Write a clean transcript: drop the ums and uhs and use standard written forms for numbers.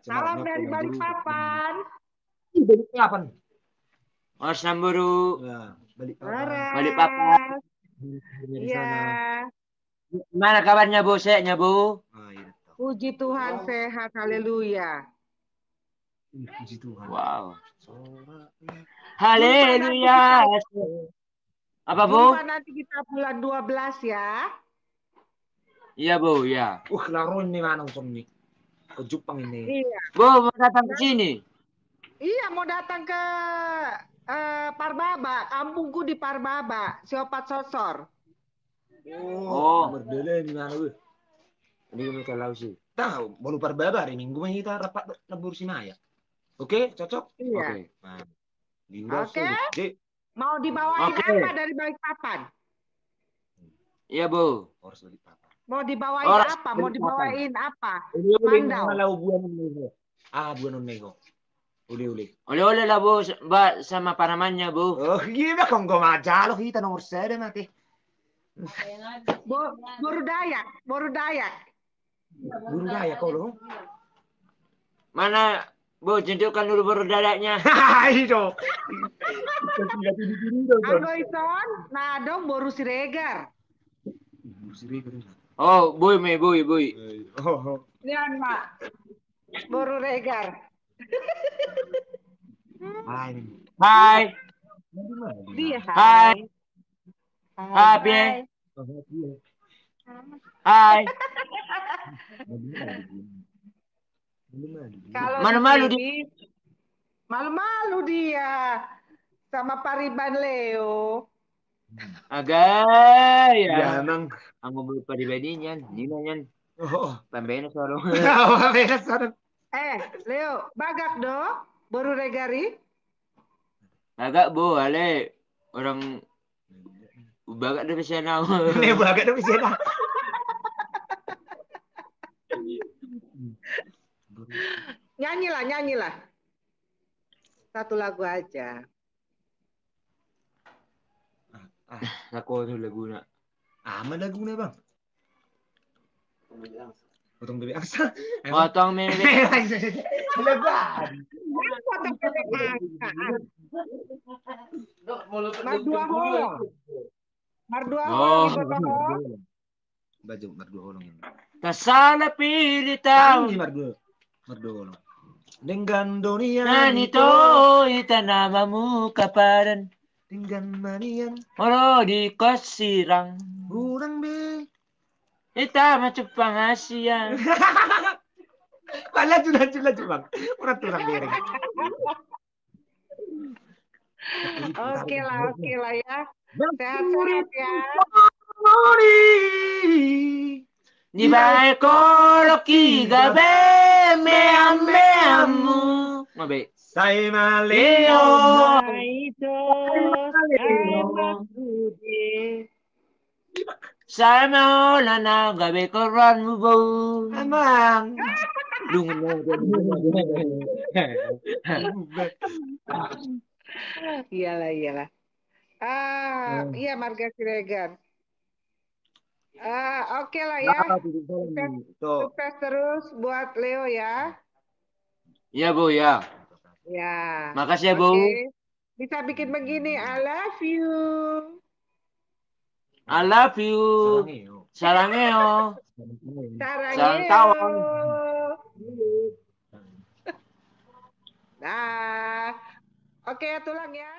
Salam dari Balikpapan. Balikpapan. Oh, Samburu. Ya, Balikpapan. Balikpapan. Laras. Di Iya. sana. Gimana kabarnya, Bu? Sehatnya, Bu? Ah, iya, tahu. Puji Tuhan sehat. Haleluya. Puji Tuhan. Wow. Jumpa nanti Haleluya. Apa, Bu? Jumpa nanti kita bulan 12 ya. Iya, Bu, ya. Laron nih mana nih. Ke Jepang ini. Iya. Bu, mau datang ke sini? Iya, mau datang ke Parbaba, kampungku di Parbaba, Siopat Sosor. Oh. Berbeda nih mana, Bu? Ini mereka tahu sih. Tahu, baru Parbaba hari Minggu kita rapat lebur Sinaya. Oke, cocok? Iya. Oke. Nah, diuras Oke. dulu. Mau dibawain Oke. apa dari Balikpapan? Iya, Bu. Harus Balikpapan. Mau dibawain Orang apa? Mau dibawain apa? Mandau. Mandau. Buah nego. Uli. Oleh-oleh lah, Bu. Sama panamannya, Bu. Oh, gila kong gomajalo kita nomor saya mati. Boru Dayak, Boru Dayak. Buru daya kau loh. Mana, Bu, tunjukkan dulu berdadanya. Itu. Anggo ison, nah dong Boru Siregar. Oh, Bui. Oh. Lian, Mak. Boru Regar. Hai. Hai. Dia, Hai. Hai, Pie. Hai. Kalau Malu-malu di sini, malu-malu dia sama Pariban Leo. Agak ya. Ya emang. Ang pribadinya, Dino yan. Oh. Pambena solo. Leo, bagak do, Boru Regari. Agak Bu, ale. Orang bagak na siya na. Ini bagak tapi siapa? Nyanyilah. Satu lagu aja. Ako itu lagu na. Aman lagu na bang. Potong bebek angsa. Potong bebek. Lebar. Potong bebek angsa. Mardua holong. Mardua holong ibu tohong. Baju mardua holong ini. Kasana pilitang. Mardua holong. Dengan dunia Nanito itanamamu kaparan. Dengan manian. Oro di kosirang. Kurang be. Ita macupang Asia. Laju bang. Orang turang bereng. Oke lah ya. Sehat-sehat ya. Di bae koloki gabe meamu. Ngabe. Saya maleo. Itu Sama ola na gabe koran mo bo. Amang. Lungan mo. Iyalah. Iya Marga Siregar. Oke lah ya. Sukses terus buat Leo ya. Iya Bu ya. Ya. Makasih ya Bu. Bisa bikin begini. I love you. I love you. Sarangeo. Sarang tawang. Nah. Oke, tulang ya.